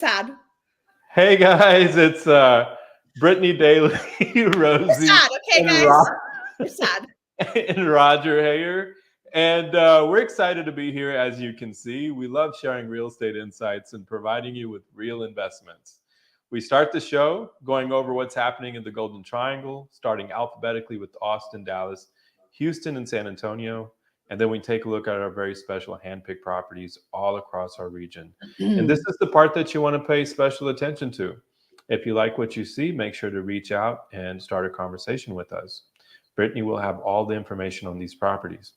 Sad. Hey guys, it's Brittany Daly, We're Rosie, sad, okay, and, guys? We're sad. and Roger Hayer. And we're excited to be here. As you can see, we love sharing real estate insights and providing you with real investments. We start the show going over what's happening in the Golden Triangle, starting alphabetically with Austin, Dallas, Houston, and San Antonio. And then we take a look at our very special handpicked properties all across our region. And this is the part that you want to pay special attention to. If you like what you see, make sure to reach out and start a conversation with us. Brittany will have all the information on these properties.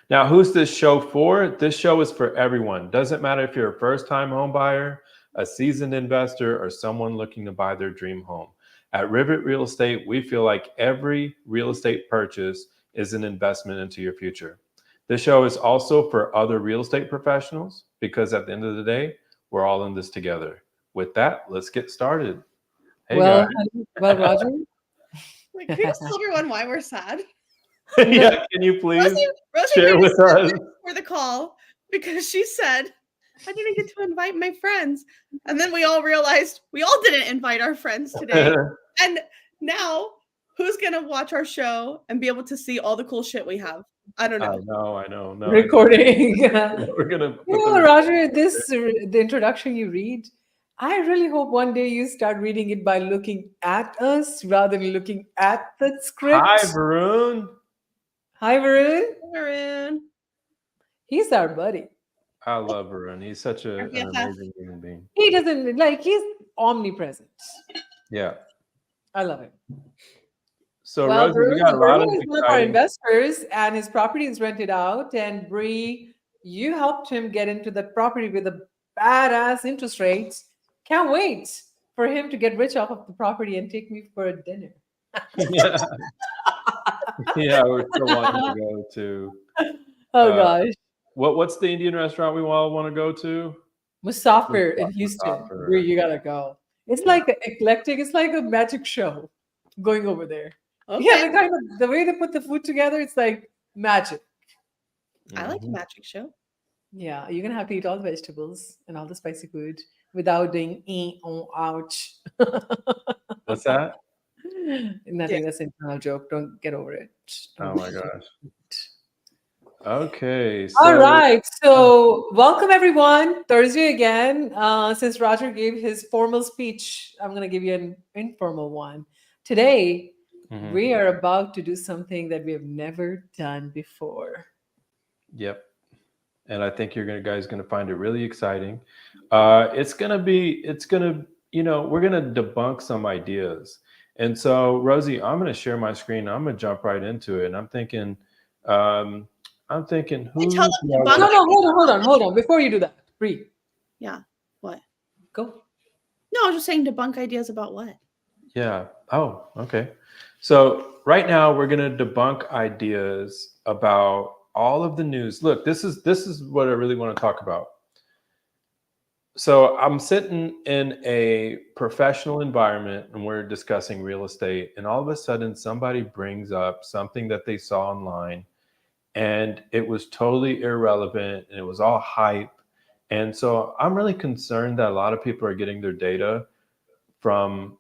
Now, who's this show for? This show is for everyone. Doesn't matter if you're a first-time home buyer, a seasoned investor, or someone looking to buy their dream home. At Rivet Real Estate, we feel like every real estate purchase is an investment into your future. This show is also for other real estate professionals because at the end of the day, we're all in this together. With that, let's get started. Hey Well, guys. Roger. Like, can you just tell everyone why we're sad? Yeah, can you please Rosie share made with us us? sad for the call because she said, I didn't get to invite my friends. And then we all realized we all didn't invite our friends today. And now who's going to watch our show and be able to see all the cool shit we have? I don't know. I know. No, Recording. We're gonna. Roger, the introduction you read, I really hope one day you start reading it by looking at us rather than looking at the script. Hi, Varun. Hi, Varun. Varun. He's our buddy. I love Varun. He's such an amazing human being. He doesn't he's omnipresent. Yeah. I love him. So, well, Rosie, we got a lot of is one of our investors, and his property is rented out. And Bree, you helped him get into the property with a badass interest rates. Can't wait for him to get rich off of the property and take me for a dinner. Yeah, we're still wanting to go to. Oh gosh. What's the Indian restaurant we all want to go to? Musafir in Houston. Bree, you gotta go. It's like eclectic. It's like a magic show going over there. Okay. Yeah, the way they put the food together, it's like magic. I like the magic show. Yeah, you're gonna have to eat all the vegetables and all the spicy food without doing ouch. What's that? Nothing. That's an internal joke. Don't get over it. Oh my gosh. Okay. All right. So welcome everyone. Thursday again. Since Roger gave his formal speech, I'm gonna give you an informal one. Today, we are about to do something that we have never done before. Yep. And I think you guys going to find it really exciting. We're going to debunk some ideas. And so, Rosie, I'm going to share my screen. I'm going to jump right into it. And I'm thinking, who? No, hold on. Before you do that, Bree. Yeah. What? Go. No, I was just saying debunk ideas about what? Yeah. Oh, okay. So right now we're going to debunk ideas about all of the news. Look, this is what I really want to talk about. So I'm sitting in a professional environment and we're discussing real estate, and all of a sudden somebody brings up something that they saw online and it was totally irrelevant and it was all hype. And so I'm really concerned that a lot of people are getting their data from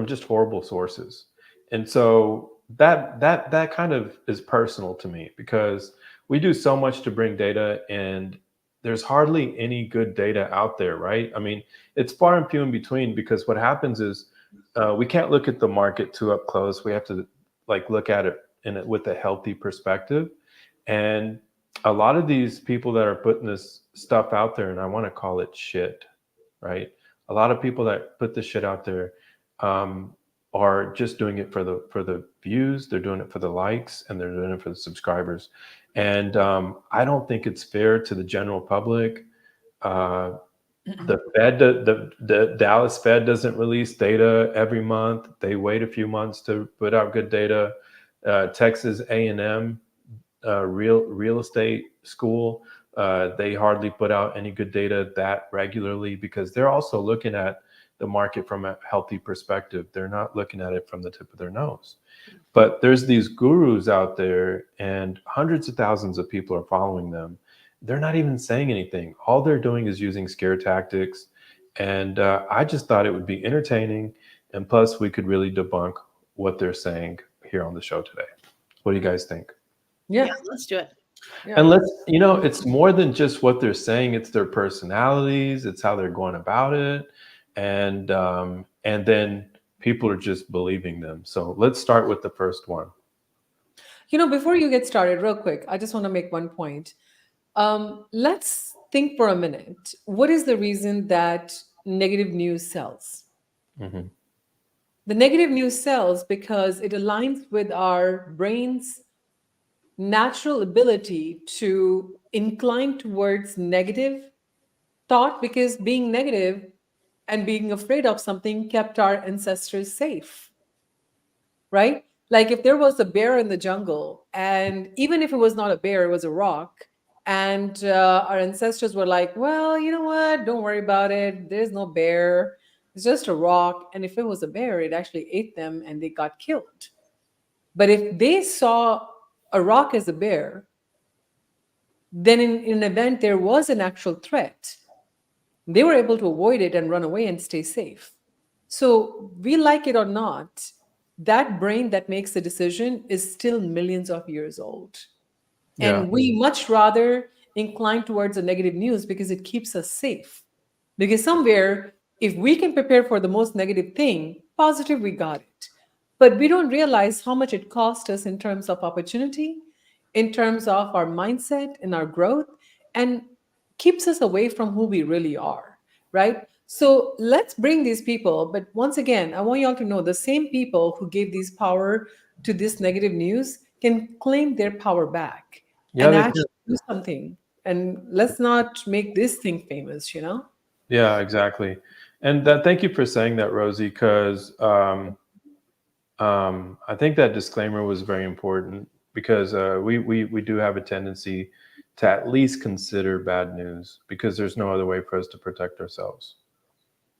just horrible sources. And so that kind of is personal to me because we do so much to bring data and there's hardly any good data out there, right? I mean, it's far and few in between because what happens is we can't look at the market too up close. We have to look at it with a healthy perspective. And a lot of these people that are putting this stuff out there, and I want to call it shit, right? A lot of people that put this shit out there are just doing it for the views. They're doing it for the likes, and they're doing it for the subscribers. And I don't think it's fair to the general public. The Fed, the Dallas Fed doesn't release data every month. They wait a few months to put out good data. Texas A&M real estate school, they hardly put out any good data that regularly because they're also looking at the market from a healthy perspective. They're not looking at it from the tip of their nose. But there's these gurus out there and hundreds of thousands of people are following them they're not even saying anything. All they're doing is using scare tactics. And I just thought it would be entertaining. And plus, we could really debunk what they're saying here on the show today. What do you guys think? Yeah. Let's do it. Yeah. And let's, it's more than just what they're saying. It's their personalities. It's how they're going about it. And then people are just believing them. So let's start with the first one. Before you get started, real quick, I just want to make one point. Let's think for a minute. What is the reason that negative news sells? Mm-hmm. The negative news sells because it aligns with our brain's natural ability to incline towards negative thought, because being negative and being afraid of something kept our ancestors safe, right? Like if there was a bear in the jungle, and even if it was not a bear, it was a rock, and our ancestors were like, well, you know what? Don't worry about it. There's no bear. It's just a rock. And if it was a bear, it actually ate them and they got killed. But if they saw a rock as a bear, then in an event there was an actual threat, they were able to avoid it and run away and stay safe. So we like it or not, that brain that makes the decision is still millions of years old. Yeah. And we much rather incline towards the negative news because it keeps us safe. Because somewhere, if we can prepare for the most negative thing, positive, we got it. But we don't realize how much it cost us in terms of opportunity, in terms of our mindset and our growth, and keeps us away from who we really are, right? So let's bring these people. But once again, I want y'all to know the same people who gave these power to this negative news can claim their power back and actually do something. And let's not make this thing famous, Yeah, exactly. And thank you for saying that, Rosie, because I think that disclaimer was very important, because we do have a tendency to at least consider bad news, because there's no other way for us to protect ourselves.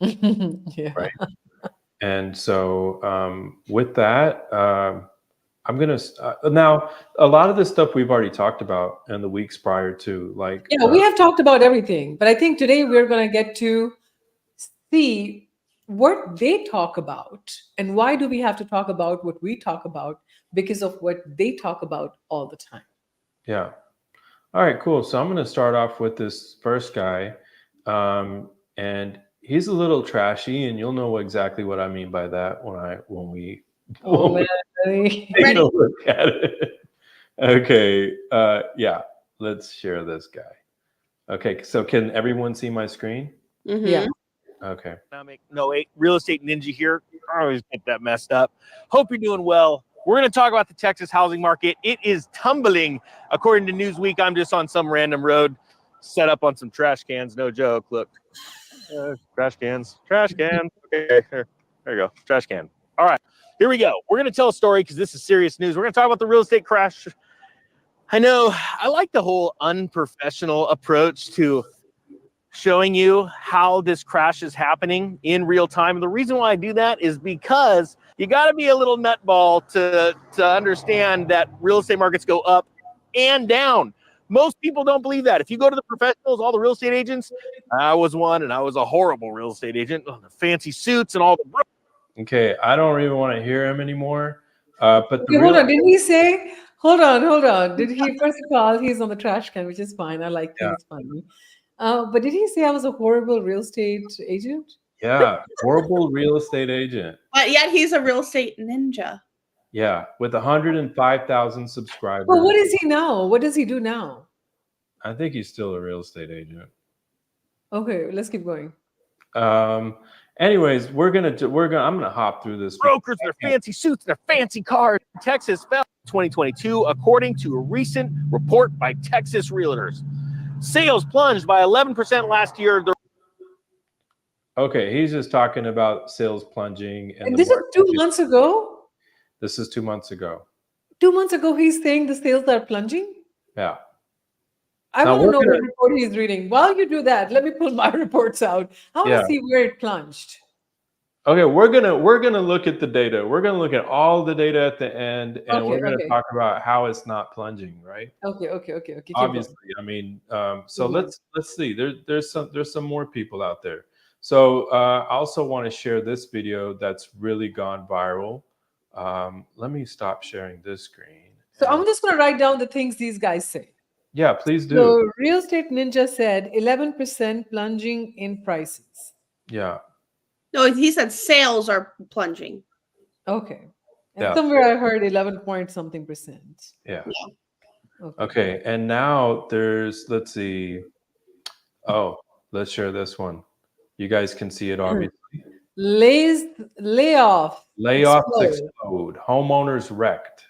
Yeah. Right. And so with that, I'm going to now, a lot of this stuff we've already talked about in the weeks prior to, like. Yeah, we have talked about everything, but I think today we're going to get to see what they talk about and why do we have to talk about what we talk about, because of what they talk about all the time. Yeah. All right, cool. So I'm going to start off with this first guy. And he's a little trashy, and you'll know exactly what I mean by that when we take a look at it. Okay. Yeah. Let's share this guy. Okay. So can everyone see my screen? Mm-hmm. Yeah. Okay. Real estate ninja here. I always get that messed up. Hope you're doing well. We're going to talk about the Texas housing market. It is tumbling. According to Newsweek, I'm just on some random road set up on some trash cans. No joke. Look. Trash cans. Okay, there you go. Trash can. All right, here we go. We're going to tell a story because this is serious news. We're going to talk about the real estate crash. I know I like the whole unprofessional approach to showing you how this crash is happening in real time. And the reason why I do that is because you got to be a little nutball to understand that real estate markets go up and down. Most people don't believe that. If you go to the professionals, all the real estate agents, I was one, and I was a horrible real estate agent. The fancy suits and all the. Okay, I don't even want to hear him anymore. But hold on. Did he say? Hold on. Did he? First of all, he's on the trash can, which is fine. I like him. It's funny. But did he say I was a horrible real estate agent? Yeah, horrible real estate agent. But yet he's a real estate ninja. Yeah, with 105,000 subscribers. Well, what is he now? What does he do now? I think he's still a real estate agent. Okay, let's keep going. Anyways, I'm gonna hop through this. Brokers, their fancy suits, their fancy cars. Texas fell in 2022, according to a recent report by Texas Realtors. Sales plunged by 11% last year. Okay, he's just talking about sales plunging. And this is 2 months ago? This is 2 months ago. 2 months ago, he's saying the sales are plunging? Yeah. I want to know what report he's reading. While you do that, let me pull my reports out. I want to see where it plunged. Okay, we're gonna look at the data. We're gonna look at all the data at the end, and we're gonna Okay. talk about how it's not plunging, right? Okay. Keep Obviously, going. I mean, so Keep going. let's see. There's some more people out there. So I also want to share this video that's really gone viral. Let me stop sharing this screen. So And I'm just going to write down the things these guys say. yeah, please do. So Real Estate Ninja said 11% plunging in prices. Yeah. No, he said sales are plunging. Okay. And Yeah. somewhere I heard 11 point something percent. Yeah. Okay. Okay. And now there's, let's see. Oh, let's share this one. You guys can see it obviously. Layoffs Layoffs explode. explode. Homeowners wrecked.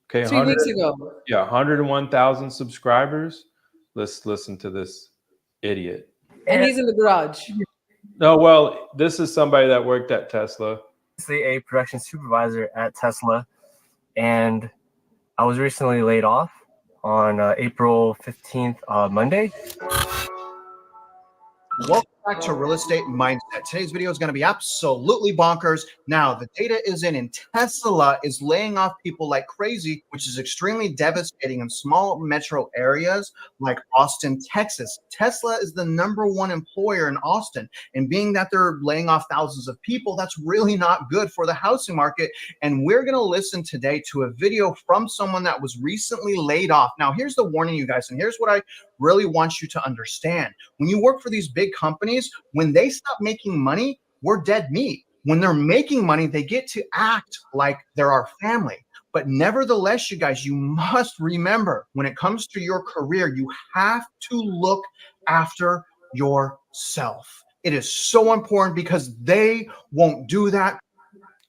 Okay. 3 weeks ago. Yeah, 101,000 subscribers. Let's listen to this idiot. And he's in the garage. No, well, this is somebody that worked at Tesla. A production supervisor at Tesla, and I was recently laid off on April 15th, Monday. Welcome back to Real Estate Mindset. Today's video is going to be absolutely bonkers. Now, the data is in, and Tesla is laying off people like crazy, which is extremely devastating in small metro areas like Austin, Texas. Tesla is the #1 employer in Austin, and being that they're laying off thousands of people, that's really not good for the housing market. And we're going to listen today to a video from someone that was recently laid off. Now, here's the warning, you guys, and here's what I really want you to understand. When you work for these big companies, when they stop making money, we're dead meat. When they're making money, they get to act like they're our family. But nevertheless, you guys, you must remember, when it comes to your career, you have to look after yourself. It is so important because they won't do that.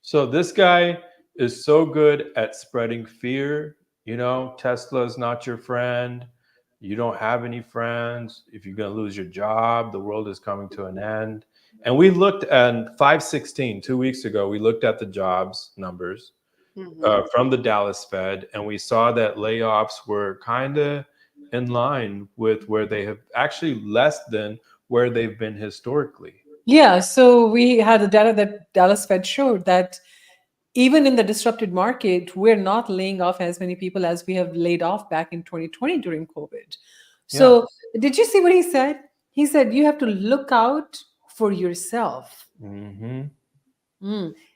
So this guy is so good at spreading fear. You know, Tesla is not your friend. You don't have any friends. If you're going to lose your job, the world is coming to an end. And we looked at 5/16, 2 weeks ago, we looked at the jobs numbers from the Dallas Fed, and we saw that layoffs were kind of in line with where they have, actually less than where they've been historically. Yeah, so we had the data that Dallas Fed showed that even in the disrupted market, we're not laying off as many people as we have laid off back in 2020 during COVID. So did you see what he said? He said, you have to look out for yourself.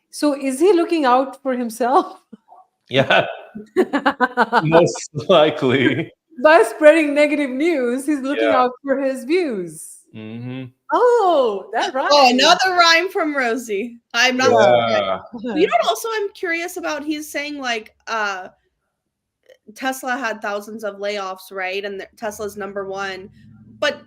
So is he looking out for himself? Yeah, most likely. By spreading negative news, he's looking out for his views. Oh, that rhymes. Oh, another rhyme from Rosie. I'm not. You know what? Also, I'm curious about. He's saying like Tesla had thousands of layoffs, right? And Tesla's #1, but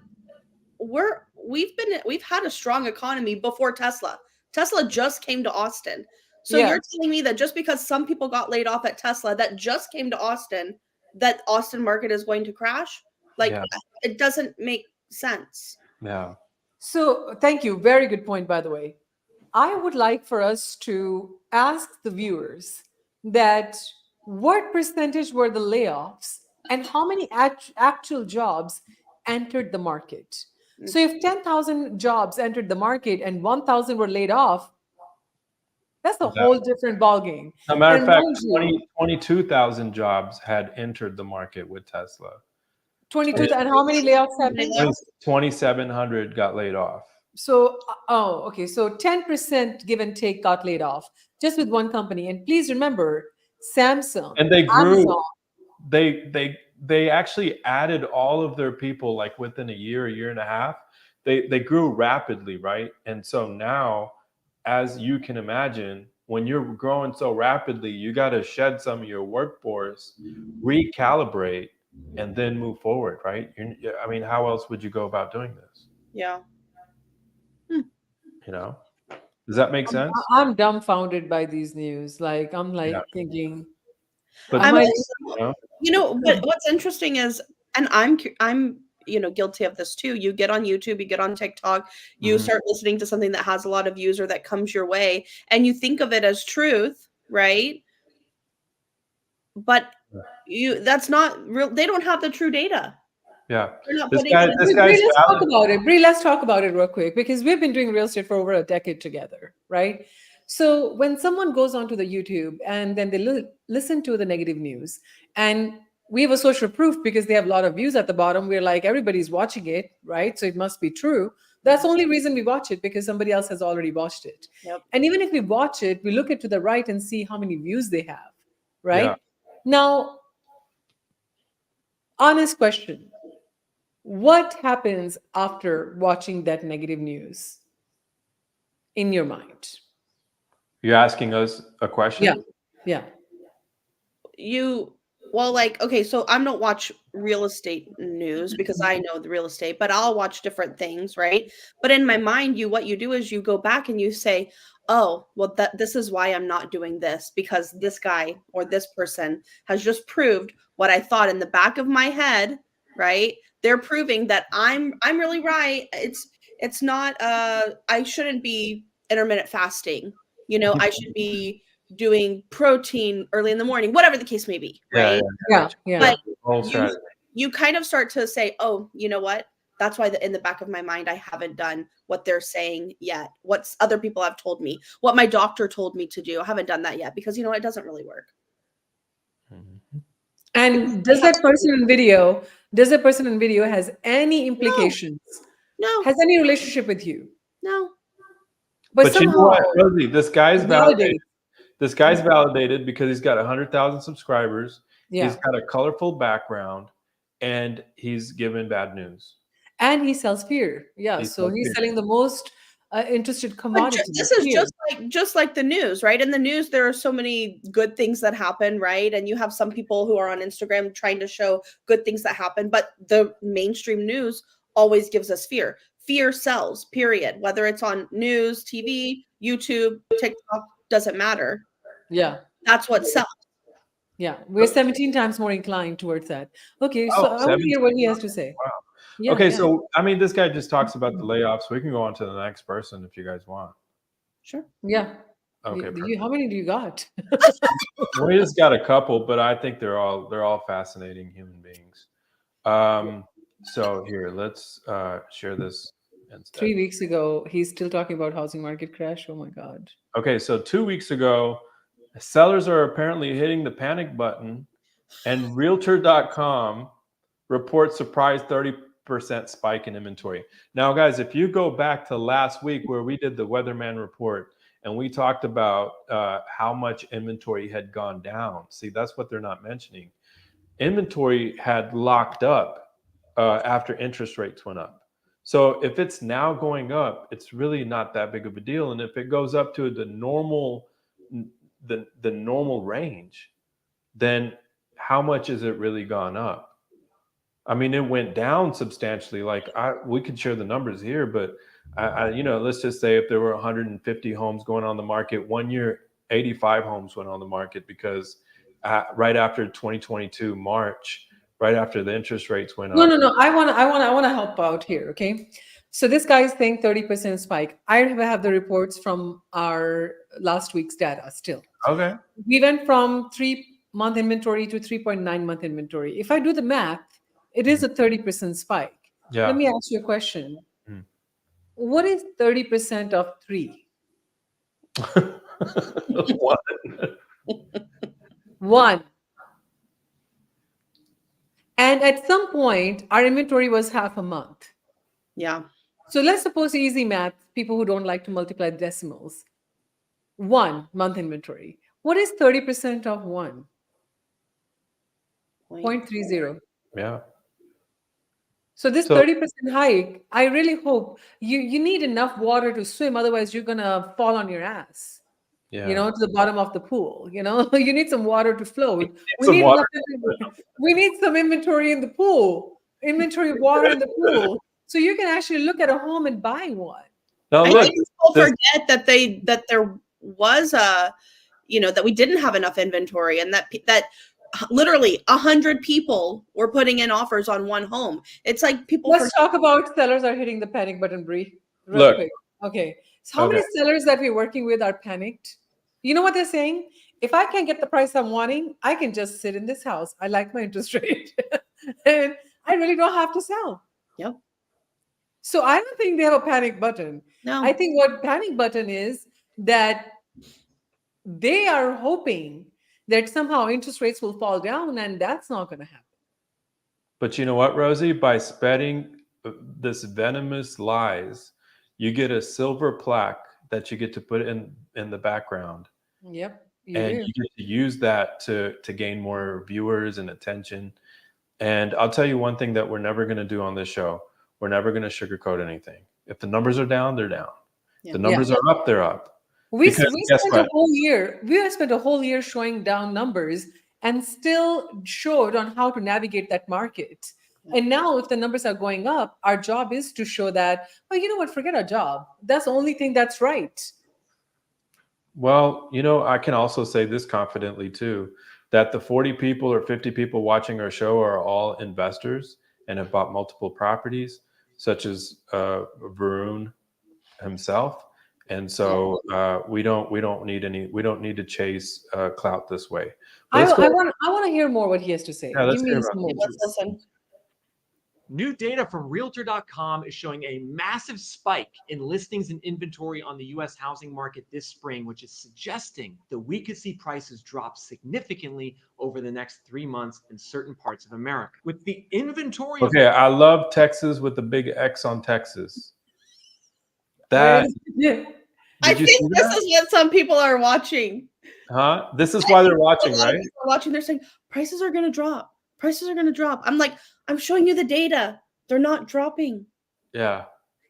we've had a strong economy before Tesla. Tesla just came to Austin, so you're telling me that just because some people got laid off at Tesla that just came to Austin, that Austin market is going to crash? Like it doesn't make sense. Yeah. So thank you. Very good point, by the way. I would like for us to ask the viewers that what percentage were the layoffs and how many actual jobs entered the market. So if 10,000 jobs entered the market and 1,000 were laid off, that's a whole different ballgame. As a matter of fact, 22,000 jobs had entered the market with Tesla. 22, and how many layoffs happened? 2,700 got laid off. So, okay. So 10% give and take got laid off just with one company. And please remember, Samsung and they grew. Amazon, they actually added all of their people like within a year and a half. They grew rapidly, right? And so now, as you can imagine, when you're growing so rapidly, you got to shed some of your workforce, recalibrate, and then move forward, right? I mean, how else would you go about doing this? Yeah. You know, does that make sense? I'm dumbfounded by these news. Like, I'm like thinking. But I'm also, you know, what's interesting is, and I'm guilty of this too. You get on YouTube, you get on TikTok, you start listening to something that has a lot of views or that comes your way, and you think of it as truth, right? But that's not real. They don't have the true data. Yeah. Brie, let's talk about it. Brie, let's talk about it real quick because we've been doing real estate for over a decade together. right? So when someone goes onto the YouTube and then they listen to the negative news, and we have a social proof because they have a lot of views at the bottom. We're like, everybody's watching it, right? So it must be true. That's the only reason we watch it, because somebody else has already watched it. Yep. And even if we watch it, we look it to the right and see how many views they have, right? Yeah. Now, honest question. What happens after watching that negative news in your mind? You're asking us a question? Yeah. Yeah. Well, like, okay, so I don't watch real estate news because I know the real estate, but I'll watch different things, right? But in my mind, what you do is you go back and you say, oh, well, this is why I'm not doing this, because this guy or this person has just proved what I thought in the back of my head, right? They're proving that I'm really right. It's not I shouldn't be intermittent fasting. I should be doing protein early in the morning, whatever the case may be, right? Yeah. But Whole strategy. you kind of start to say, oh, you know what? That's why in the back of my mind, I haven't done what they're saying yet. What other people have told me, what my doctor told me to do. I haven't done that yet because, it doesn't really work. And does that person in video has any implications? No, Has any relationship with you? no. But you know somehow what, Rosie? This guy's validated. validate. This guy's validated because he's got 100,000 subscribers. Yeah. He's got a colorful background, and he's given bad news. And he sells fear. Yeah. He So sells he's fear. selling the most interested But commodity. this is fear. just like the news, right? In the news, there are so many good things that happen, right? And you have some people who are on Instagram trying to show good things that happen, but the mainstream news always gives us fear. Fear sells, period. Whether it's on news, TV, YouTube, TikTok, doesn't matter. Yeah. That's what sells. Yeah. We're 17 times more inclined towards that. Okay. So I want to hear what he has to say. Wow. Yeah, Okay, yeah. so I mean, this guy just talks about the layoffs. We can go on to the next person if you guys want. Sure. Yeah. Okay. How many do you got? We just got a couple, but I think they're all fascinating human beings. So here, let's share this instead. 3 weeks ago, he's still talking about housing market crash. Oh my God. Okay, so 2 weeks ago, sellers are apparently hitting the panic button, and Realtor.com reports surprise 30% spike in inventory. Now, guys, if you go back to last week where we did the Weatherman report and we talked about how much inventory had gone down, see, that's what they're not mentioning. Inventory had locked up after interest rates went up. So if it's now going up, it's really not that big of a deal. And if it goes up to the normal range, then how much has it really gone up? I mean, it went down substantially. Like we could share the numbers here, but let's just say if there were 150 homes going on the market 1 year, 85 homes went on the market because right after 2022 March, right after the interest rates went up. No. I want to help out here. Okay. So this guy is saying 30% spike. I have the reports from our last week's data still. Okay. We went from 3-month inventory to 3.9-month inventory. If I do the math, it is a 30% spike. Yeah. Let me ask you a question. What is 30% of 3? 1. And at some point, our inventory was half a month. Yeah. So let's suppose easy math, people who don't like to multiply decimals. 1 month inventory. What is 30% of 1? 0.30. Yeah. So this 30% hike, I really hope you need enough water to swim. Otherwise, you're going to fall on your ass, Yeah. to the bottom of the pool. You need some water to float. We need some inventory in the pool, inventory of water in the pool. So you can actually look at a home and buy one. Now, I look, think people forget that there was that we didn't have enough inventory, and that literally 100 people were putting in offers on one home. It's like people. Let's talk about sellers are hitting the panic button, Bree. Real quick. Okay. So how many sellers that we're working with are panicked? You know what they're saying? If I can't get the price I'm wanting, I can just sit in this house. I like my interest rate. And I really don't have to sell. Yep. So I don't think they have a panic button. No. I think what panic button is, that they are hoping that somehow interest rates will fall down, and that's not going to happen. But you know what, Rosie? By spreading this venomous lies, you get a silver plaque that you get to put in the background. Yep, you And do. you get to use that to gain more viewers and attention. And I'll tell you one thing that we're never going to do on this show. We're never going to sugarcoat anything. If the numbers are down, they're down. Yeah. The numbers are up, they're up. We Because guess spent what? a whole year. We have spent a whole year showing down numbers and still showed on how to navigate that market. And now, if the numbers are going up, our job is to show that, well, you know what, forget our job. That's the only thing that's right. Well, you know, I can also say this confidently too, that the 40 people or 50 people watching our show are all investors and have bought multiple properties, such as Varun himself. And so we don't need to chase clout this way. I Let's go. want to hear more what he has to say. Yeah, let's Give me hear some about more. it. Let's listen. New data from Realtor.com is showing a massive spike in listings and inventory on the U.S. housing market this spring, which is suggesting that we could see prices drop significantly over the next 3 months in certain parts of America. With the inventory of Okay, I love Texas with the big X on Texas. That Yeah. I did you think see this that? is what some people are watching. Huh? This is why they're watching, A lot of right? people are watching. They're saying prices are going to drop. Prices are going to drop. I'm like, I'm showing you the data. They're not dropping. Yeah.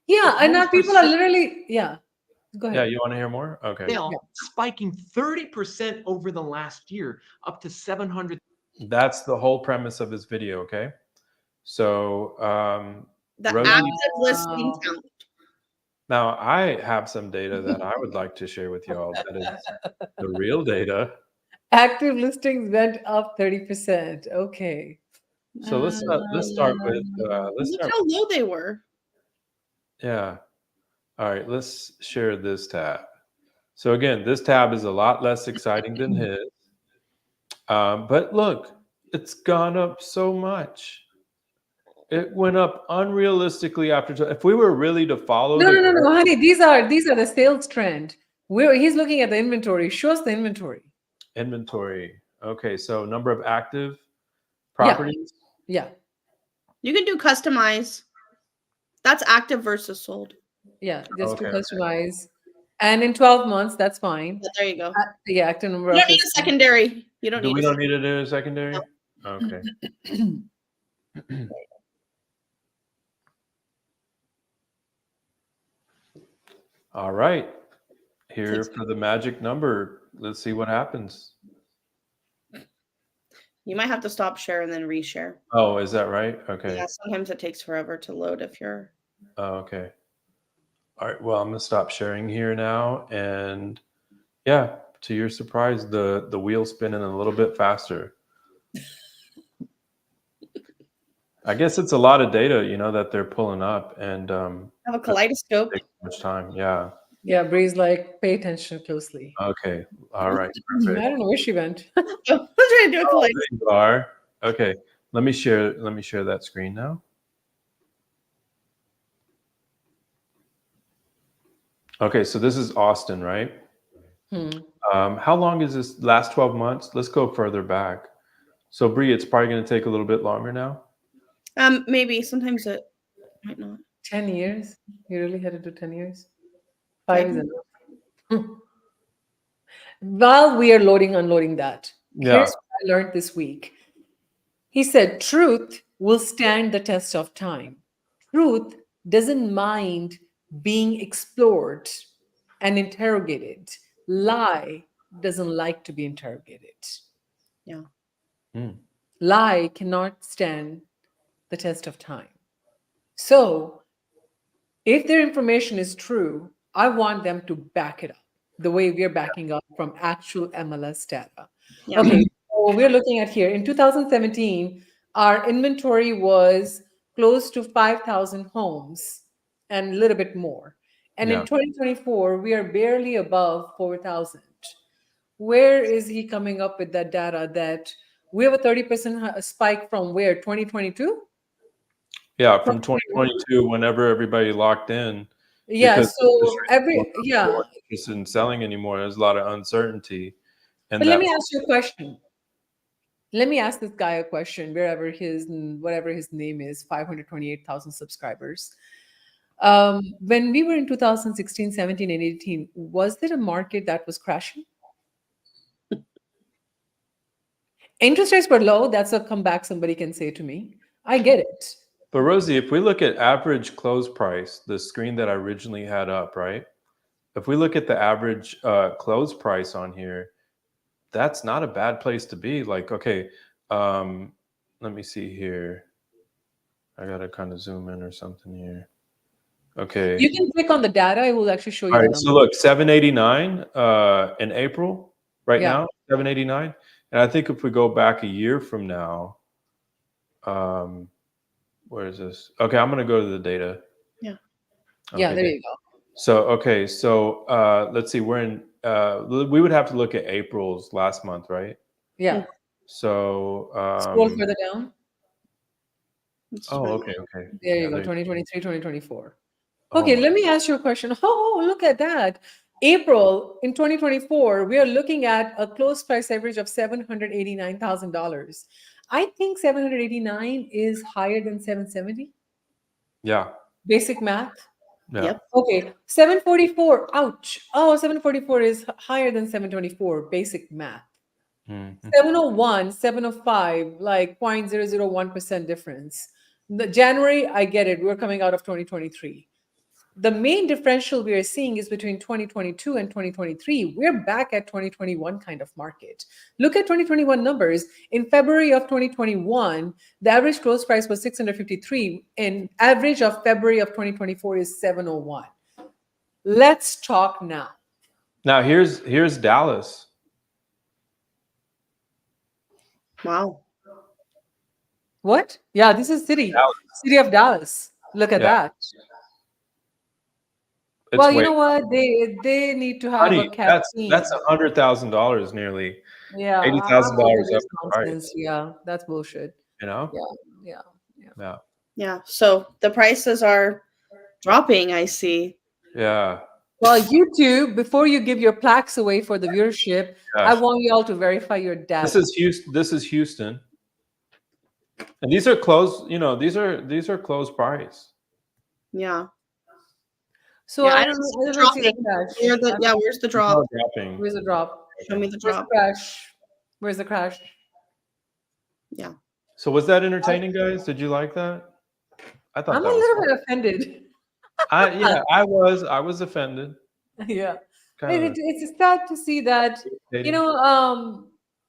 Yeah, and now Homes for people are sale- literally, yeah. Go Yeah, ahead. you want to hear more? Okay. spiking 30% over the last year, up to 700. That's the whole premise of this video, okay? So The Rosie- active listing Wow. count. now I have some data that I would like to share with y'all. That is the real data. Active listings went up 30%. Okay. So let's start with Look how low they were. yeah. All right, let's share this tab. So again, this tab is a lot less exciting than his. But look, it's gone up so much. It went up unrealistically after. If we were really to follow No, honey. These are the sales trend. He's looking at the inventory. Show us the inventory. inventory, okay, so number of active properties. Yeah. You can do customize. That's active versus sold. Yeah. Just to Okay. customize. And in 12 months, that's fine. Yeah, there you go. The active number You of don't need a listings. secondary. You don't need. We a don't need to do a secondary. Okay. All right. Here for the magic number. Let's see what happens. You might have to stop share and then reshare. Oh, is that right? Okay. Yeah, sometimes it takes forever to load if you're. Oh, okay. All right. Well, I'm gonna stop sharing here now, and yeah, to your surprise, the wheel's spinning a little bit faster. I guess it's a lot of data, that they're pulling up, and Have a kaleidoscope. takes much time. Yeah. Yeah. Bree's like, pay attention closely. Okay. All right. I Perfect. don't know where she went. I'm trying to do a Oh, kaleidoscope. there you are. Okay. Let me share that screen now. Okay, so this is Austin, right? How long is this? Last 12 months? Let's go further back. So Bree, it's probably going to take a little bit longer now. Maybe sometimes it might not. 10 years? You really had to do 10 years? 5 is enough. While we are unloading that, Yeah. here's what I learned this week. He said, truth will stand the test of time. Truth doesn't mind being explored and interrogated. Lie doesn't like to be interrogated. Yeah. Lie cannot stand the test of time. So if their information is true, I want them to back it up the way we're backing up from actual MLS data. Yeah. Okay, so we're looking at here. In 2017, our inventory was close to 5,000 homes and a little bit more. And Yeah. in 2024, we are barely above 4,000. Where is he coming up with that data that we have a 30% spike from where? 2022? Yeah, from 2022, whenever everybody locked in, Yeah. because So people are not interested in selling anymore. There's a lot of uncertainty, and but let that me ask you a question. Let me ask this guy a question. Whatever his name is, 528,000 subscribers. When we were in 2016, 17, and 18, was there a market that was crashing? Interest rates were low. That's a comeback somebody can say to me. I get it. But Rosie, if we look at average close price, the screen that I originally had up, right? If we look at the average close price on here, that's not a bad place to be. Like, okay, let me see here. I gotta kind of zoom in or something here. Okay. You can click on the data. I will actually show you All the right. So numbers. look, 789 in April right Yeah. now, 789. And I think if we go back a year from now, where is this? Okay, I'm gonna go to the data. Yeah. Yeah, Okay. there you go. So okay, so let's see, we're in we would have to look at April's last month, right? Yeah. So Scroll further down. oh, okay. There Yeah, you go. there 2023, 2024. Oh Okay, my- let me ask you a question. Oh, look at that. April in 2024, we are looking at a close price average of $789,000. I think 789 is higher than 770. yeah, Basic math. yeah. Yep. Okay, 744. Ouch. Oh, 744 is higher than 724. Basic math. Mhm. 701, 705, like 0.001% difference. The January, I get it. We're coming out of 2023. The main differential we are seeing is between 2022 and 2023. We're back at 2021 kind of market. Look at 2021 numbers. In February of 2021, the average close price was 653, and average of February of 2024 is 701. Let's talk now. Now here's Dallas. Wow. What? Yeah, this is city of Dallas. Look at Yeah. that. It's Well, you way know what? They need to have honey, a campaign. that's $100,000 nearly. Yeah, $80,000 that's up nonsense. Yeah, that's bullshit. you know? Yeah. Yeah. Yeah. So the prices are dropping, I see. Yeah. Well, YouTube, before you give your plaques away for the viewership, I Gosh. want you all to verify your data. This is Houston. And these are closed, these are closed price. Yeah. So Yeah, I don't see the crash. Where's the drop? Dropping. Where's the drop? Show me the Where's the drop. crash? Where's the crash? Yeah. So was that entertaining, guys? Did you like that? I thought I'm a that was little bit offended. I was offended. Yeah. Kind of It's sad to see that, irritating.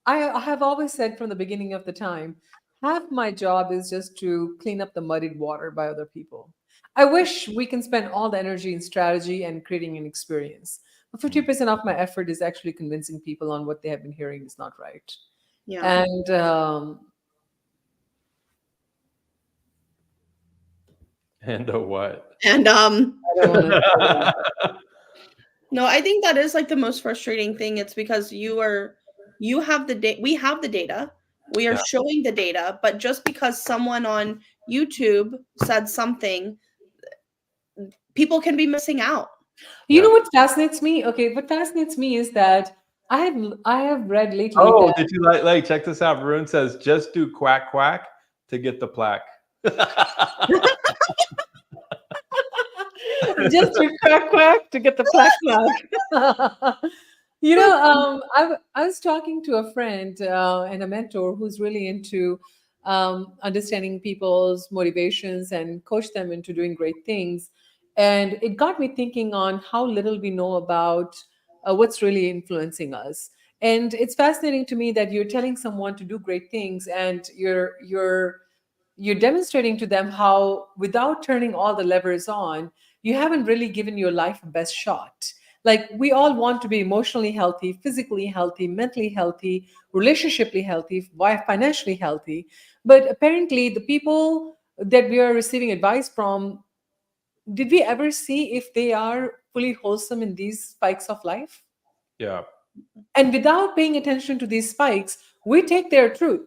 I have always said from the beginning of the time, half my job is just to clean up the muddied water by other people. I wish we can spend all the energy in strategy and creating an experience. But 50% of my effort is actually convincing people on what they have been hearing is not right. Yeah. And And what? And I don't wanna- no, I think that is like the most frustrating thing. It's because you have the data, we have the data, we are Yeah. showing the data, but just because someone on YouTube said something, people can be missing out. You know what fascinates me? Okay, what fascinates me is that I have read lately Oh, that did you like check this out? Varun says just do quack quack to get the plaque. just to quack quack to get the plaque. I was talking to a friend and a mentor who's really into understanding people's motivations and coach them into doing great things. And it got me thinking on how little we know about what's really influencing us. And it's fascinating to me that you're telling someone to do great things, and you're demonstrating to them how, without turning all the levers on, you haven't really given your life a best shot. Like, we all want to be emotionally healthy, physically healthy, mentally healthy, relationshiply healthy, financially healthy. But apparently, the people that we are receiving advice from, did we ever see if they are fully wholesome in these spikes of life? Yeah. And without paying attention to these spikes, we take their truth.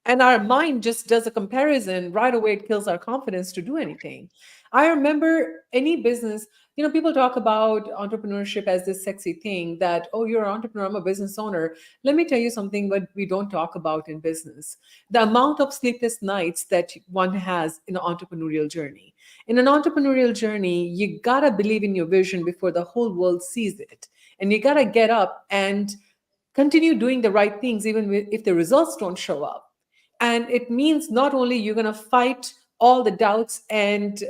And our mind just does a comparison right away. It kills our confidence to do anything. I remember any business, people talk about entrepreneurship as this sexy thing that, oh, you're an entrepreneur, I'm a business owner. Let me tell you something what we don't talk about in business: the amount of sleepless nights that one has in an entrepreneurial journey. In an entrepreneurial journey, you gotta believe in your vision before the whole world sees it. And you gotta get up and continue doing the right things, even if the results don't show up. And it means not only you're going to fight all the doubts and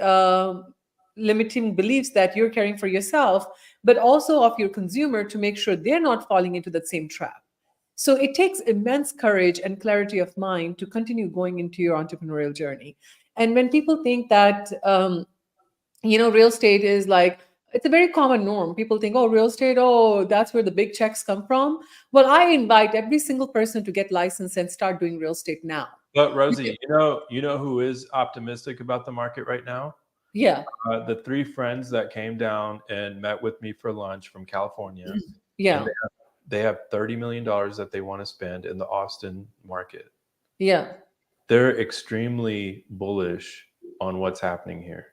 limiting beliefs that you're carrying for yourself, but also of your consumer to make sure they're not falling into that same trap. So it takes immense courage and clarity of mind to continue going into your entrepreneurial journey. And when people think that real estate is like, it's a very common norm. People think, oh, real estate, oh, that's where the big checks come from. Well, I invite every single person to get licensed and start doing real estate now. But Rosie, you know who is optimistic about the market right now? Yeah. The 3 friends that came down and met with me for lunch from California. Yeah. They have $30 million that they want to spend in the Austin market. Yeah. They're extremely bullish on what's happening here.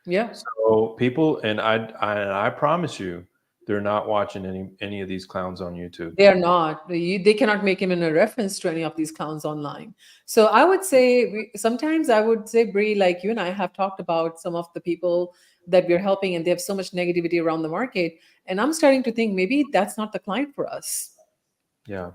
Yeah. So people, and I promise you, they're not watching any of these clowns on YouTube. They are not. They cannot make even a reference to any of these clowns online. So I would say, sometimes I would say, Brie, like you and I have talked about some of the people that we're helping, and they have so much negativity around the market. And I'm starting to think maybe that's not the client for us. Yeah.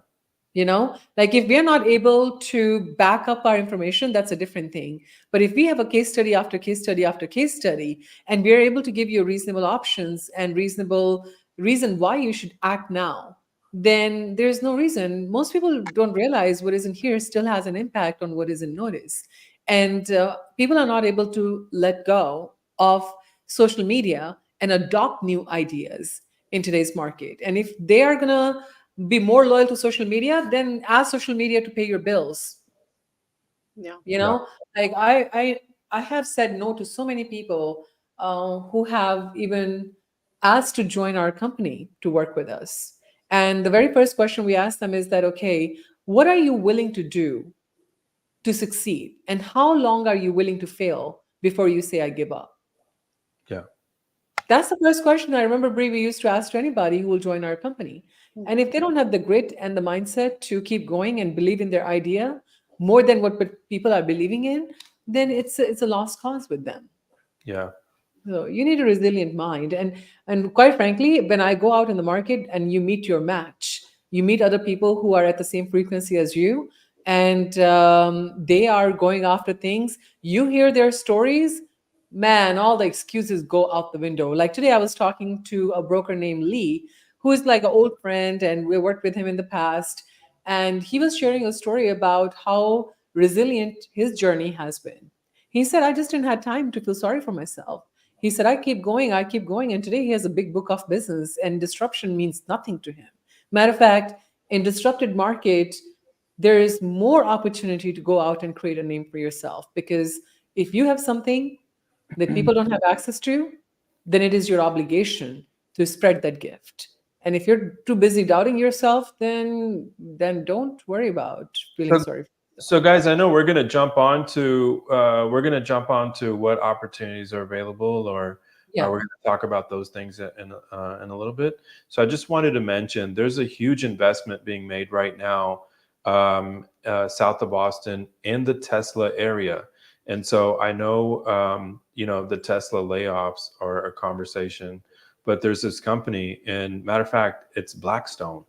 Like if we're not able to back up our information, that's a different thing. But if we have a case study after case study after case study, and we're able to give you reasonable options and reasonable reason why you should act now, then there's no reason. Most people don't realize what isn't here still has an impact on what is in notice. And people are not able to let go of social media and adopt new ideas in today's market. And if they are going to be more loyal to social media, then ask social media to pay your bills. Yeah. Like I have said no to so many people who have even asked to join our company to work with us. And the very first question we ask them is that, okay, what are you willing to do to succeed? And how long are you willing to fail before you say, I give up? Yeah. That's the first question I remember, Brie, we used to ask to anybody who will join our company. And if they don't have the grit and the mindset to keep going and believe in their idea more than what people are believing in, then it's a lost cause with them. Yeah. So you need a resilient mind. And quite frankly, when I go out in the market and you meet your match, you meet other people who are at the same frequency as you, and they are going after things. You hear their stories, man, all the excuses go out the window. Like today, I was talking to a broker named Lee, who is like an old friend, and we worked with him in the past. And he was sharing a story about how resilient his journey has been. He said, I just didn't have time to feel sorry for myself. He said, I keep going. And today he has a big book of business, and disruption means nothing to him. Matter of fact, in disrupted market, there is more opportunity to go out and create a name for yourself. Because if you have something that people don't have access to, then it is your obligation to spread that gift. And if you're too busy doubting yourself, then don't worry about feeling sorry. So guys, I know we're gonna jump on to what opportunities are available, or we're gonna talk about those things in a little bit. So I just wanted to mention there's a huge investment being made right now south of Austin in the Tesla area. And so I know the Tesla layoffs are a conversation, but there's this company, and matter of fact, it's Blackstone.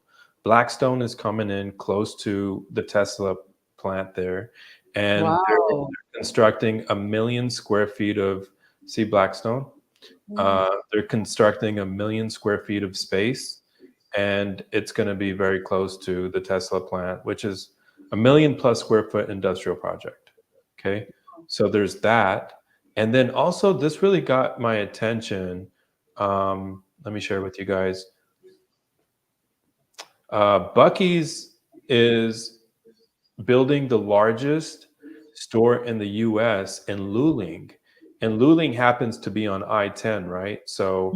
Blackstone is coming in close to the Tesla plant there, and they're constructing 1 million square feet of Blackstone. They're constructing 1 million square feet of space, and it's going to be very close to the Tesla plant, which is 1 million plus square foot industrial project. Okay, so there's that. And then also this really got my attention. Let me share with you guys. Buc-ee's is building the largest store in the US in Luling. And Luling happens to be on I-10, right? So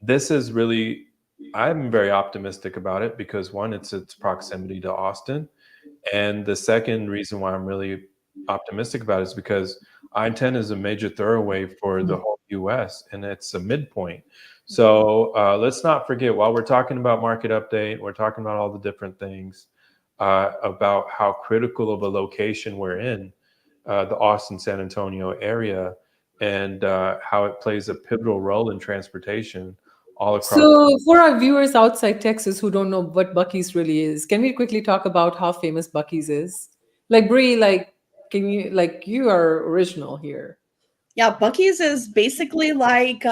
this is really, I'm very optimistic about it because one, it's its proximity to Austin. And the second reason why I'm really optimistic about it is because I-10 is a major thoroughway for the whole US, and it's a midpoint. So let's not forget, while we're talking about market update, we're talking about all the different things about how critical of a location we're in, the Austin, San Antonio area, and how it plays a pivotal role in transportation all across. So for our viewers outside Texas who don't know what Buc-ee's really is, can we quickly talk about how famous Buc-ee's is? Like Bree, like can you, like, you are original here. Yeah, Buc-ee's is basically like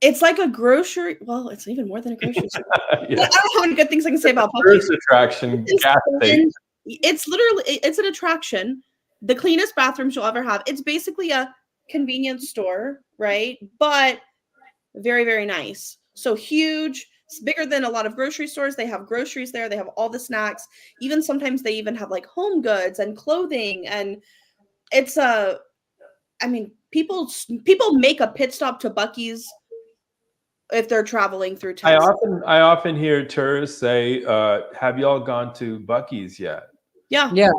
it's like a grocery. Well, it's even more than a grocery store. Yeah. I don't know how many good things I can say about Tourist Buc-ee's. attraction, gas station. It's literally it's an attraction. The cleanest bathrooms you'll ever have. It's basically a convenience store, right? But very, very nice. So huge. It's bigger than a lot of grocery stores. They have groceries there. They have all the snacks. Even sometimes they even have like home goods and clothing. And it's a, I mean, people make a pit stop to Buc-ee's if they're traveling through Texas. I often hear tourists say, "Have y'all gone to Buc-ee's yet?" Yeah. Yeah.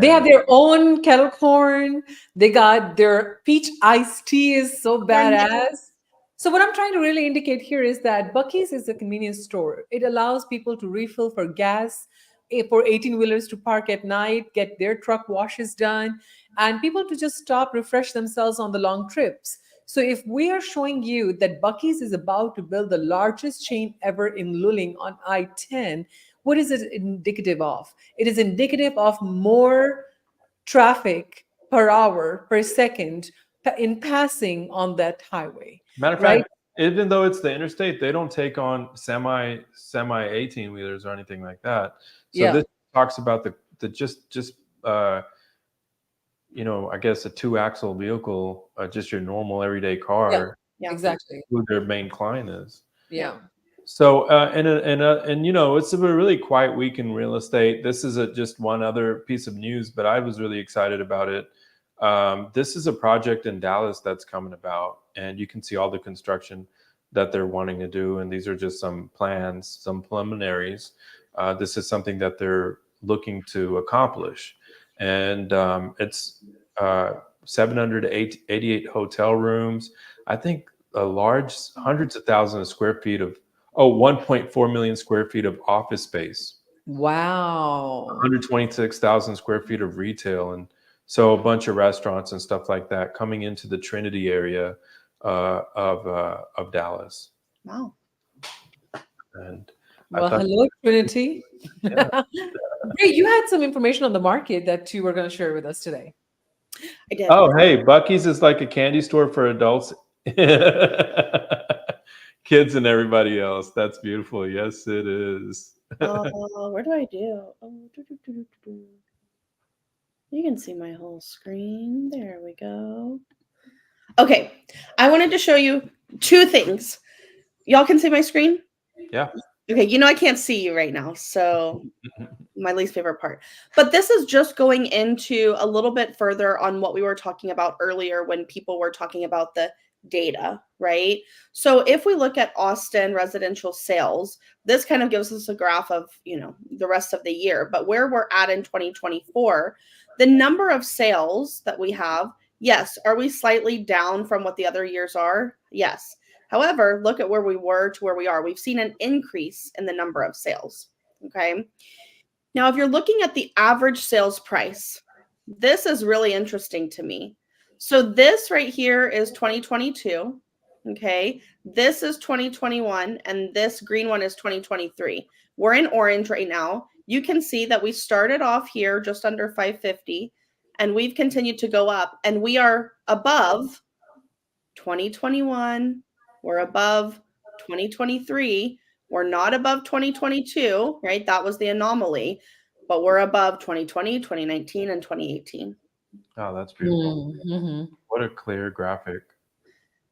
They have their own kettle corn. They got their peach iced tea is so badass. So what I'm trying to really indicate here is that Buc-ee's is a convenience store. It allows people to refill for gas, for 18-wheelers to park at night, get their truck washes done, and people to just stop, refresh themselves on the long trips. So if we are showing you that Buc-ee's is about to build the largest chain ever in Luling on I-10, what is it indicative of? It is indicative of more traffic per hour, per second in passing on that highway. Matter of right? fact, even though it's the interstate, they don't take on semi 18-wheelers or anything like that. So Yeah. this talks about the just you know, I guess a 2-axle vehicle, just your normal everyday car. Yeah. Exactly. Who their main client is. Yeah. So and you know, it's a really quiet week in real estate. This is just one other piece of news, but I was really excited about it. This is a project in Dallas that's coming about, and you can see all the construction that they're wanting to do. And these are just some plans, some preliminaries. This is something that they're looking to accomplish. And it's 788 hotel rooms. I think a large hundreds of thousands of square feet of 1.4 million square feet of office space. Wow. 126,000 square feet of retail, and so a bunch of restaurants and stuff like that coming into the Trinity area of Dallas. Wow. And Well, hello, Trinity. Yeah. Great. You had some information on the market that you were going to share with us today. I did. Oh, hey, Buc-ee's is like a candy store for adults, kids, and everybody else. That's beautiful. Yes, it is. Where do I do? You can see my whole screen. There we go. Okay, I wanted to show you two things. Y'all can see my screen? Yeah. Okay, you know I can't see you right now, so my least favorite part. But this is just going into a little bit further on what we were talking about earlier when people were talking about the data, right? So if we look at Austin residential sales, this kind of gives us a graph of, you know, the rest of the year. But where we're at in 2024, the number of sales that we have, yes. Are we slightly down from what the other years are? Yes. However, look at where we were to where we are. We've seen an increase in the number of sales. Okay. Now, if you're looking at the average sales price, this is really interesting to me. So this right here is 2022. Okay. This is 2021. And this green one is 2023. We're in orange right now. You can see that we started off here just under 550 and we've continued to go up, and we are above 2021. We're above 2023. We're not above 2022, right? That was the anomaly, but we're above 2020, 2019, and 2018. Oh, that's beautiful. Mm-hmm. What a clear graphic.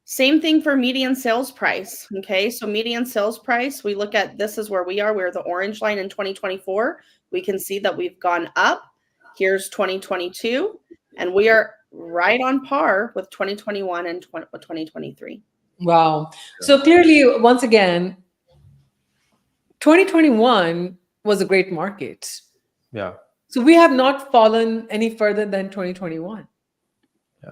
Same thing for median sales price. Okay, so median sales price, we look at, this is where we are. We're the orange line in 2024. We can see that we've gone up. Here's 2022, and we are right on par with 2021 and 2023. Wow. So clearly, once again, 2021 was a great market. Yeah. So we have not fallen any further than 2021. Yeah.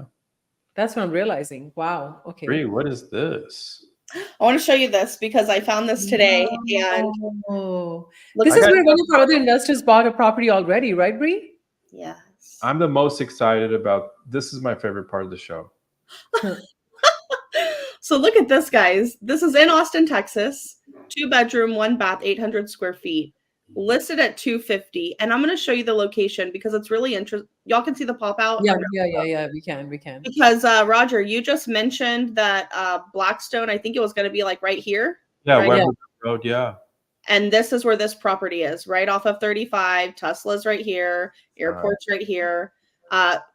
That's what I'm realizing. Wow. Okay. Bree, what is this? I want to show you this because I found this today, and Oh, look, this I is got where one of our other investors bought a property already, right, Bree? yes. I'm the most excited about. This is my favorite part of the show. So look at this, guys. This is in Austin, Texas. 2-bedroom, 1 bath, 800 square feet. Listed at 250. And I'm going to show you the location because it's really interesting. Y'all can see the pop out. Yeah. We can. Because Roger, you just mentioned that Blackstone, I think it was going to be like right here. Yeah, right? Weber Road. Yeah. And this is where this property is, right off of 35. Tesla's right here. Airport's right here.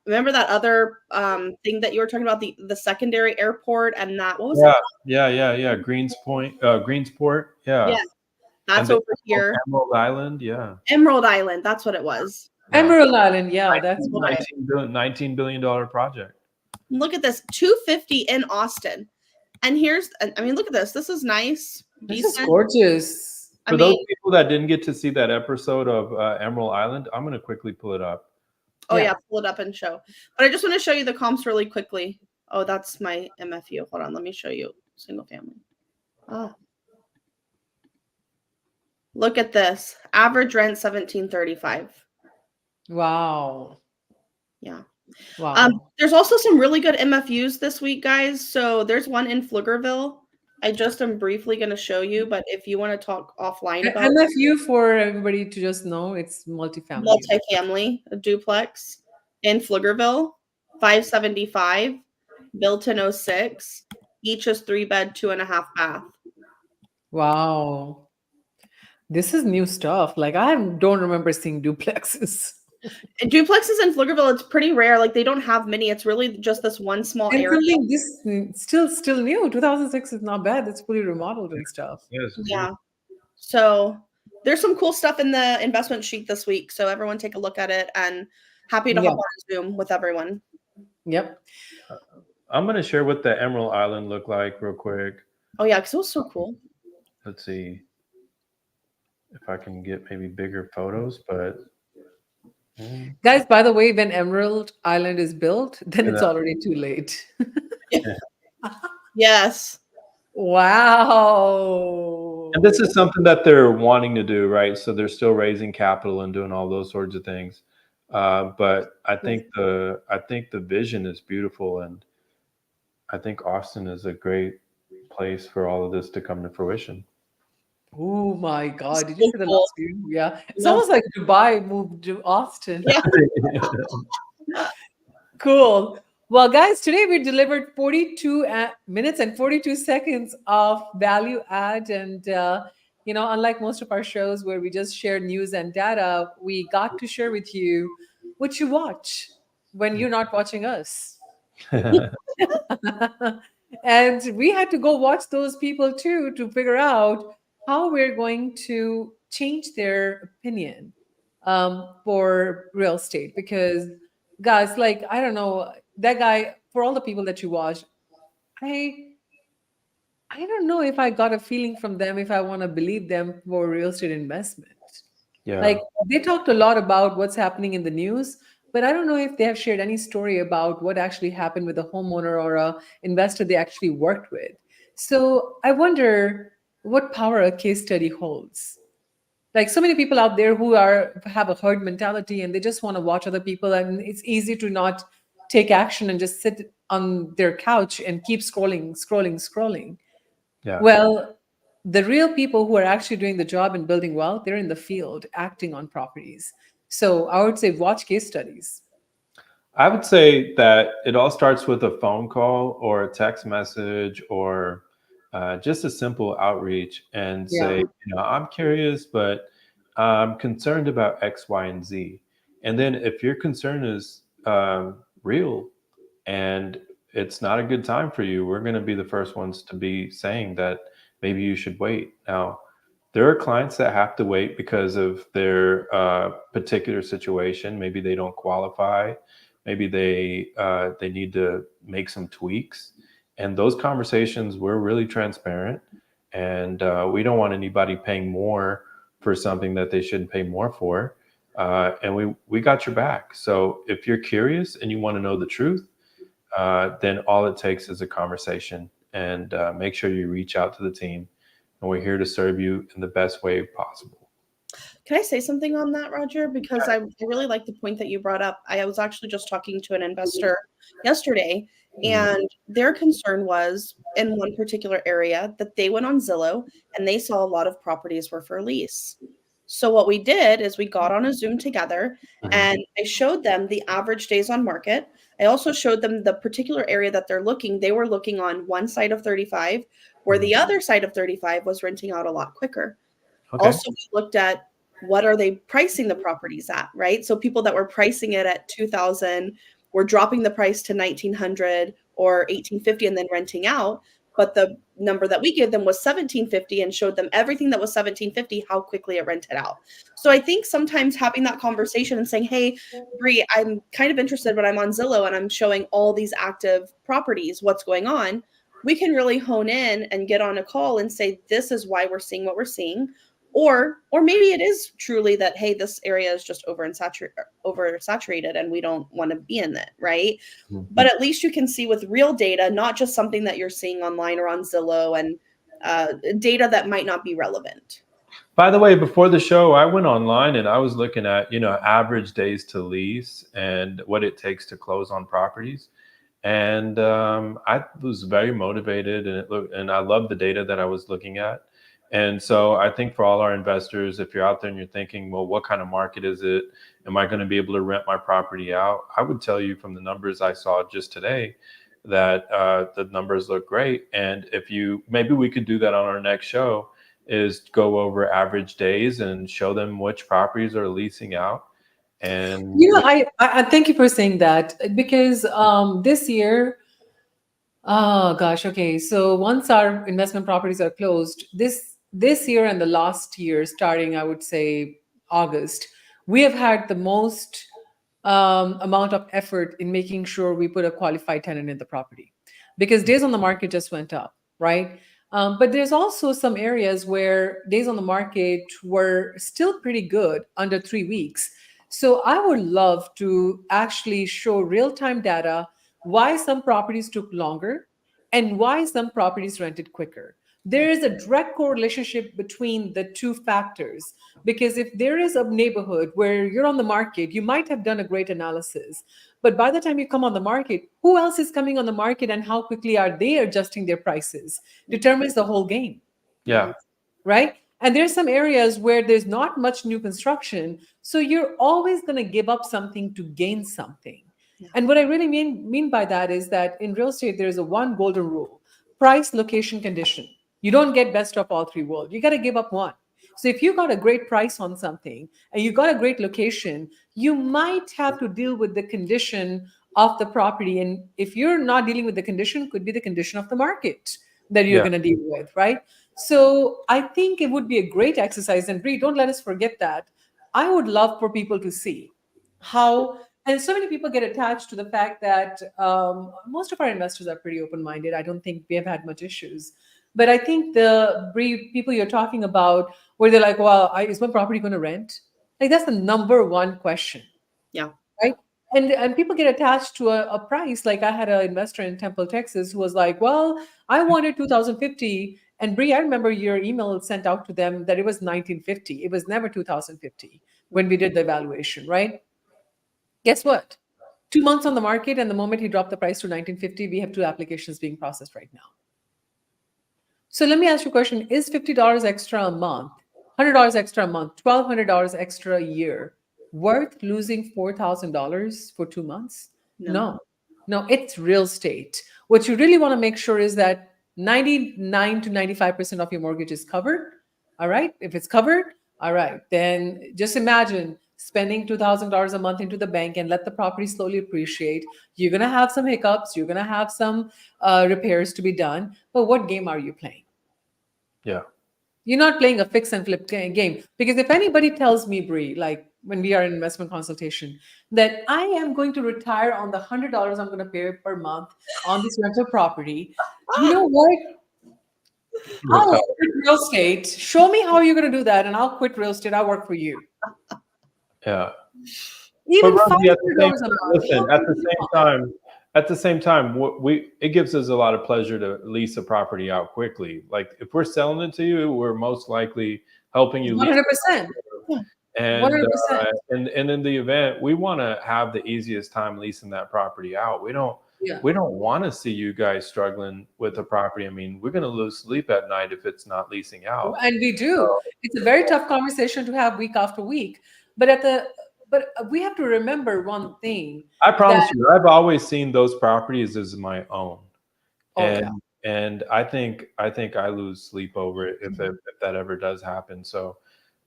Remember that other thing that you were talking about, the secondary airport and that, what was it? Yeah. Greensport. Yeah. Yeah, that's And over here. Emerald Island. Yeah. Emerald Island, that's what it was. Emerald Island. Yeah, that's what. $19 billion project. Look at this, 250 in Austin. And here's, I mean, look at this. This is nice. This is decent. gorgeous. For those people that didn't get to see that episode of Emerald Island, I'm going to quickly pull it up. Oh yeah, pull it up and show. But I just want to show you the comps really quickly. Oh, that's my MFU. Hold on, let me show you single family. Oh. Look at this. Average rent $1,735. Wow. Yeah. Wow. There's also some really good MFUs this week, guys. So there's one in Pflugerville. I just am briefly going to show you, but if you want to talk offline about MFU, for everybody to just know, it's multifamily. Multifamily, a duplex in Pflugerville, 575, built in 06. Each is 3-bed, 2.5 bath. Wow. This is new stuff. Like don't remember seeing duplexes. And duplexes in Pflugerville, it's pretty rare. Like they don't have many. It's really just this one small And area. something this still new. 2006 is not bad. It's fully remodeled and stuff. Yes. Yeah. So there's some cool stuff in the investment sheet this week. So everyone take a look at it, and happy to hop on Zoom with everyone. Yep. I'm going to share what the Emerald Island looked like real quick. Oh yeah, because it was so cool. Let's see if I can get maybe bigger photos, but Guys, by the way, when Emerald Island is built, then it's already too late. Yes. Wow. And this is something that they're wanting to do, right? So they're still raising capital and doing all those sorts of things. But I think the vision is beautiful, and I think Austin is a great place for all of this to come to fruition. Oh my God. Did you see the last view? Yeah. It's almost like Dubai moved to Austin. Yeah. Cool. Well, guys, today we delivered 42 minutes and 42 seconds of value add. And, unlike most of our shows where we just share news and data, we got to share with you what you watch when you're not watching us. And we had to go watch those people too to figure out how we're going to change their opinion for real estate. Because, guys, like, I don't know, that guy, for all the people that you watch, I don't know if I got a feeling from them if I want to believe them for real estate investment. Yeah. Like, they talked a lot about what's happening in the news, but I don't know if they have shared any story about what actually happened with a homeowner or a investor they actually worked with. So I wonder what power a case study holds. Like, so many people out there who have a herd mentality and they just want to watch other people, and it's easy to not take action and just sit on their couch and keep scrolling. Yeah. Well, the real people who are actually doing the job and building wealth, they're in the field acting on properties. So I would say watch case studies. I would say that it all starts with a phone call or a text message or just a simple outreach and say, I'm curious, but I'm concerned about X, Y, and Z. And then if your concern is real and it's not a good time for you, we're going to be the first ones to be saying that maybe you should wait. Now, there are clients that have to wait because of their particular situation. Maybe they don't qualify. Maybe they need to make some tweaks. And those conversations, we're really transparent. And we don't want anybody paying more for something that they shouldn't pay more for. and we got your back. So if you're curious and you want to know the truth, then all it takes is a conversation, and make sure you reach out to the team, and we're here to serve you in the best way possible. Can I say something on that, Roger? Because I really like the point that you brought up. I was actually just talking to an investor yesterday, and their concern was in one particular area that they went on Zillow and they saw a lot of properties were for lease. So what we did is we got on a Zoom together and I showed them the average days on market. I also showed them the particular area that they're looking. They were looking on one side of 35, where the other side of 35 was renting out a lot quicker. Okay. Also, we looked at what are they pricing the properties at, right? So people that were pricing it at 2,000 were dropping the price to 1,900 or 1,850 and then renting out. But the number that we gave them was 1,750 and showed them everything that was 1,750, how quickly it rented out. So I think sometimes having that conversation and saying, hey, Bree, I'm kind of interested, but I'm on Zillow and I'm showing all these active properties. What's going on? We can really hone in and get on a call and say, this is why we're seeing what we're seeing. Or maybe it is truly that, hey, this area is just oversaturated and we don't want to be in it, right? But at least you can see with real data, not just something that you're seeing online or on Zillow, and data that might not be relevant. By the way, before the show, I went online and I was looking at, average days to lease and what it takes to close on properties. And I was very motivated, and I loved the data that I was looking at. And so I think for all our investors, if you're out there and you're thinking, well, what kind of market is it? Am I going to be able to rent my property out? I would tell you from the numbers I saw just today that the numbers look great. And maybe we could do that on our next show, is go over average days and show them which properties are leasing out. And I thank you for saying that, because this year, oh gosh, okay. So once our investment properties are closed, this year and the last year, starting, I would say August, we have had the most amount of effort in making sure we put a qualified tenant in the property, because days on the market just went up, right? But there's also some areas where days on the market were still pretty good, under 3 weeks. So I would love to actually show real-time data, why some properties took longer and why some properties rented quicker. There is a direct correlation between the two factors, because if there is a neighborhood where you're on the market, you might have done a great analysis, but by the time you come on the market, who else is coming on the market and how quickly are they adjusting their prices determines the whole game. Yeah. Right? And there's some areas where there's not much new construction, so you're always going to give up something to gain something. Yeah. And what I really mean by that is that in real estate, there's a one golden rule: price, location, condition. You don't get best of all three worlds. You got to give up one. So if you got a great price on something and you got a great location, you might have to deal with the condition of the property. And if you're not dealing with the condition, could be the condition of the market that you're going to deal with, right? So I think it would be a great exercise. And Bree, don't let us forget that. I would love for people to see how, and so many people get attached to the fact that most of our investors are pretty open-minded. I don't think we have had much issues. But I think the people you're talking about, where they're like, well, is my property going to rent? Like, that's the number one question. Yeah. Right. And people get attached to a price. Like, I had an investor in Temple, Texas, who was like, well, I wanted 2,050. And Bree, I remember your email sent out to them that it was 1,950. It was never 2,050 when we did the evaluation, right? Guess what? 2 months on the market, and the moment he dropped the price to 1,950, we have 2 applications being processed right now. So let me ask you a question. Is $50 extra a month, $100 extra a month, $1,200 extra a year worth losing $4,000 for 2 months? No, it's real estate. What you really want to make sure is that 99 to 95% of your mortgage is covered. All right. If it's covered, all right, then just imagine spending $2,000 a month into the bank and let the property slowly appreciate. You're going to have some hiccups. You're going to have some repairs to be done. But what game are you playing? Yeah. You're not playing a fix and flip game. Because if anybody tells me, Bree, like when we are in investment consultation, that I am going to retire on the $100 I'm going to pay per month on this rental property, you know what? I'll quit real estate. Show me how you're going to do that, and I'll quit real estate. I'll work for you. Yeah. Even But Rosie, $500 a month. listen, at the same time, it gives us a lot of pleasure to lease a property out quickly. Like if we're selling it to you, we're most likely helping you lease. 100%. And 100%. and in the event, we want to have the easiest time leasing that property out. We don't want to see you guys struggling with the property. I mean, we're going to lose sleep at night if it's not leasing out. And we do. It's a very tough conversation to have week after week. But we have to remember one thing. I promise you, I've always seen those properties as my own. Oh, And I think I lose sleep over it if that ever does happen. So,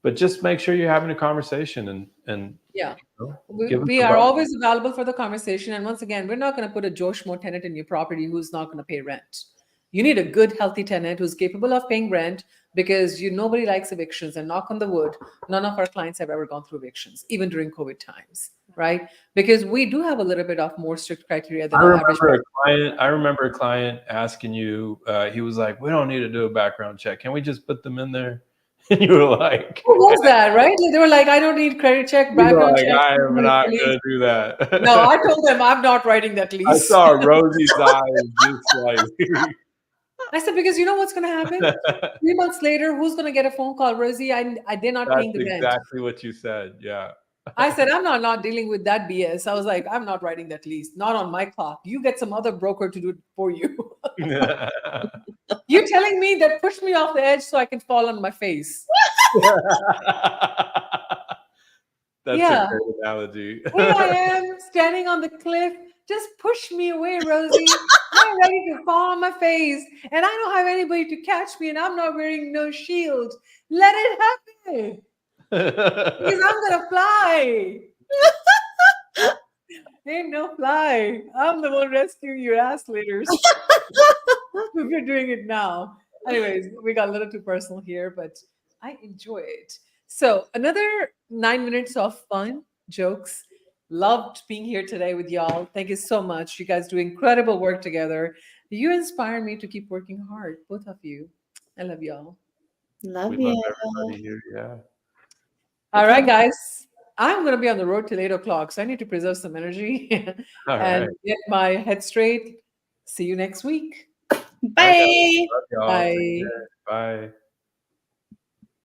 but just make sure you're having a conversation and yeah. give us We a are buzz. always available for the conversation. And once again, we're not going to put a Joe Schmo tenant in your property who's not going to pay rent. You need a good, healthy tenant who's capable of paying rent, because nobody likes evictions. And knock on the wood, none of our clients have ever gone through evictions, even during COVID times, right? Because we do have a little bit of more strict criteria than the average. I remember a client asking you, he was like, "We don't need to do a background check. Can we just put them in there?" And you were like, "Who was that?" Right? They were like, "I don't need credit check, background check." I am not going to do that. No, I told them I'm not writing that lease. I saw Rosie's eyes just like. I said, because you know what's going to happen? 3 months later, who's going to get a phone call? Rosie, they're not paying the rent. That's exactly what you said. Yeah. I said, I'm not dealing with that BS. I was like, I'm not writing that lease. Not on my clock. You get some other broker to do it for you. You're telling me that push me off the edge so I can fall on my face. That's a great analogy. Here I am standing on the cliff. Just push me away, Rosie. I'm ready to fall on my face. And I don't have anybody to catch me, and I'm not wearing no shield. Let it happen. Because I'm going to fly. Ain't no fly. I'm the one rescuing your ass later. We're doing it now. Anyways, we got a little too personal here, but I enjoy it. So another 9 minutes of fun, jokes. Loved being here today with y'all. Thank you so much. You guys do incredible work together. You inspire me to keep working hard, both of you. I love y'all. Love We you. love everybody here. Yeah. All right, guys. I'm going to be on the road till 8 o'clock, so I need to preserve some energy and get my head straight. See you next week. Bye. Love y'all. Bye. Take care. Bye.